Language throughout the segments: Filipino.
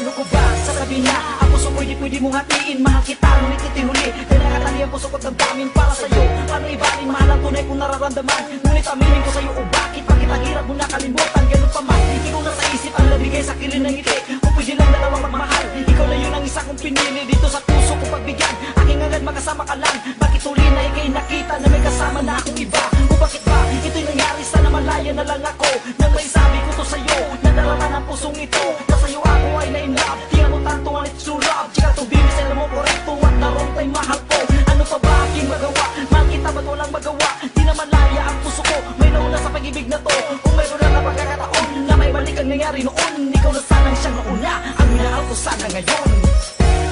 Paano ko ba sasabihin na ang puso ko'y di pwede mong hatiin? Mahal kita, ngunit itihuli kaya nakatali ang puso ko't damdamin para sa'yo. Paano ibalin, mahal ang tunay kong nararamdaman, ngunit aminin ko sa'yo, o bakit ang hirap mo nakalimutan? Ganun pa man, hindi ko nasa isip ang nabigay sa kilin ng ngiti. Kung pwede lang dalawang magmahal, ikaw na yun ang isa kong pinili. Dito sa puso ko pagbigyan, aking agad makasama ka lang. Bakit uli na ikay nakita na may kasama na akong iba? O bakit ba ito'y nangyari, sana malaya na lang ako nang may sabi ko to sa'yo? Nadarama ng pusong ito na sa'yo ako ay na-in-love. Di ako tanto ang it's true love. Chika to be, alam mo korekto at naroon ta'y mahal ko. Ano pa ba aking magawa? Mahal kita ba't walang magawa? Di na malaya ang puso ko, may nauna sa pag-ibig na to. Kung mayroon lang na pagkakataon na may balik ang nangyari noon, ikaw na sana siyang nauna, ang minahal ko sana ngayon.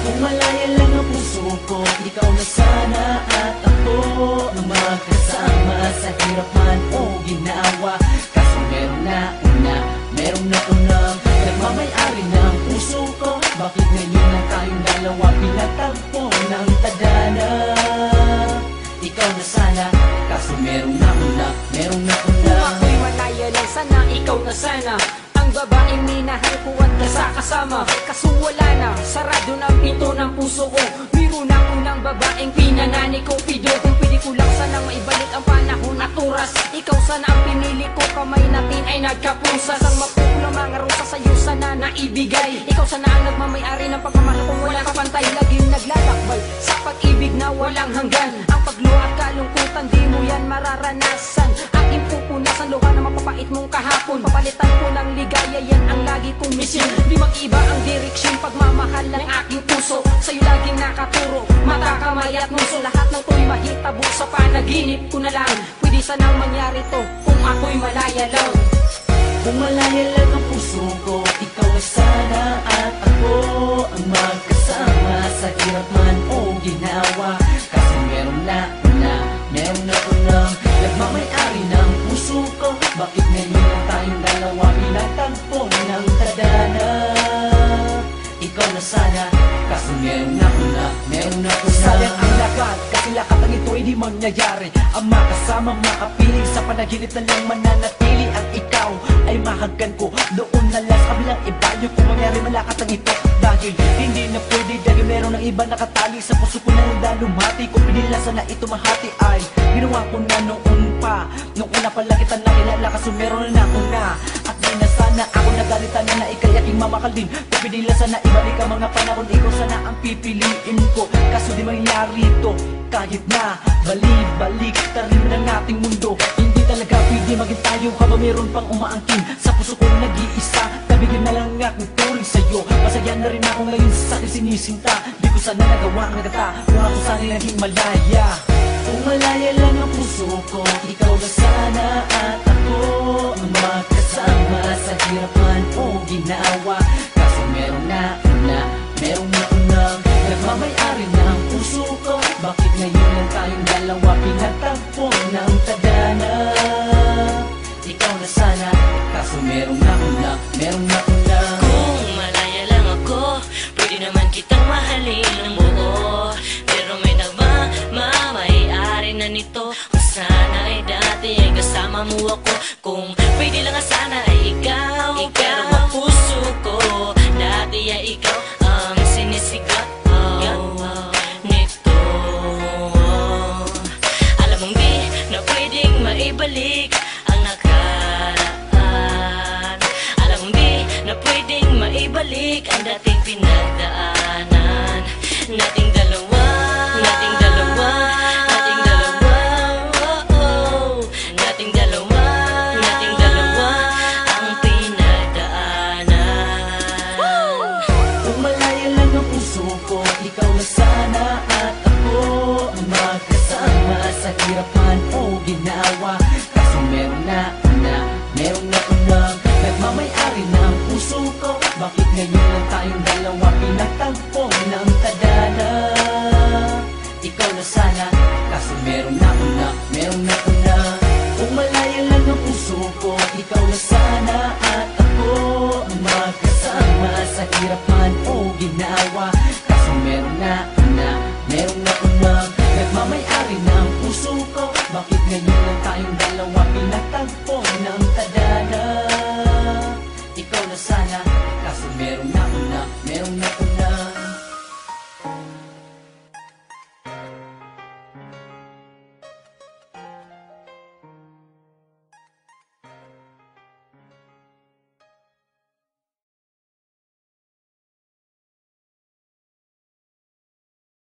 Kung malaya lang ang puso ko, ikaw na sana at ako ang magkasama sa hirap man o ginawa. Kaso meron na unang nagmamay-ari ng puso ko. Bakit ngayon lang tayong dalawa pinatagpo ng tadhana? Ikaw na sana, kaso meron na unang Kung ako'y malaya lang sana, ikaw na sana ang babaeng minahal ko at kasakasama. Kaso wala na, sarado na ang pinto ng puso ko. Biro na unang babaeng pinanani ko. Pido kung pwede ko lang sana maibalik ang panahon at oras. Ikaw sana ang pinili ko, kamay natin ay nagkapusas. Ang mapulang mga rosa sa'yo sana naibigay. Ikaw sana ang nagmamayari ng pagmamahal kung wala kapantay. Laging naglalakbay sa pag-ibig na walang hanggan. Ang pagluha at kalungkutan, di mo yan mararanasan. Aking pupunasan, luha na mapapait mong kahapon. Papalitan ko ng ligaya, yan ang lagi kong misyon. Di mag-iba ang direksyon, pagmamahal ng aking puso. Sa'yo laging nakaturo, mata, kamay at muso. Lahat ng to'y mahitabo sa panaginip ko na lang. Pwede sanang mangyari to kung ako'y malaya lang. Kung malaya lang ang puso ko, ikaw ay sana at ako ang magkasama sa hirap man o ginawa. Kasi meron na unang nagmamay-ari ng puso ko. Bakit ngayon lang tayong dalawa pinatagpo ng tadhana? Ikaw na sana, kaso meron na unang Sayang ang lakat, kasi lakat ang ito ay di mangyayari. Ang makasama, makapiling sa panaginip na lang mananatili. Ang ikaw ay mahagkan ko doon na lang sa kabilang iba. Yung kung mangyari malakat ang ito, dahil hindi na pwede. Dahil meron ng iba nakatali sa puso ko na lumati. Kung pinila sana ito mahati ay ginawa ko na noon pa. Nung una pala kita nakilala, kaso meron na ako na. At di na sana ako nagalitan na ikay aking mamahal din. Kung pinila sana ibalik ang mga panahon, ikaw sana ang pipiliin ko. Kaso di mangyari ito kahit na balik tarin mo ng ating mundo. Hindi talaga pwede maging tayo habang meron pang umaangkin sa puso kong nag-iisa. Tabigin na lang aking turing sa'yo. Masaya na rin ako ngayon sa aking sinisinta. Di ko sana nagawa ang nagata kung ako sana naging malaya. Kung malaya lang ang puso ko, ikaw na sana at ako ang magkasama sa hirap man o ginawa. Kaso meron na unang nagmamay-ari ng puso ko. Bakit ngayon lang tayong dalawa pinatagpo ng tadhana? Ikaw na sana, kaso meron na unang Kung malaya lang ako, pwede naman kitang mahalin ng buo. Pero may nagmamay-ari na nito. Kung sana ay dati ay kasama mo ako. Kung pwede lang sana ay ikaw ang puso ko. Dati ay ikaw ang sinisigat nito. Alam mong di na pwedeng maibalik ang nakaraan. Alam mong di na pwedeng maibalik ang dating pinagdaanan nating dalawa, nating dalawa, nating dalawa, nating dalawa, nating dalawa ang pinagdaanan. Kung malaya lang ang puso ko, ikaw na sana at ako ang magkasama sa hirap man o ginawa. Kaso meron na unang nagmamay-ari ng puso ko. Bakit ngayon lang tayong dalawa pinagtagpo ng tadhana? Ikaw na sana, kaso meron na unang Kung malaya lang ang puso ko, ikaw na sana at ako ang magkasama sa hirap man o ginawa. Kaso meron na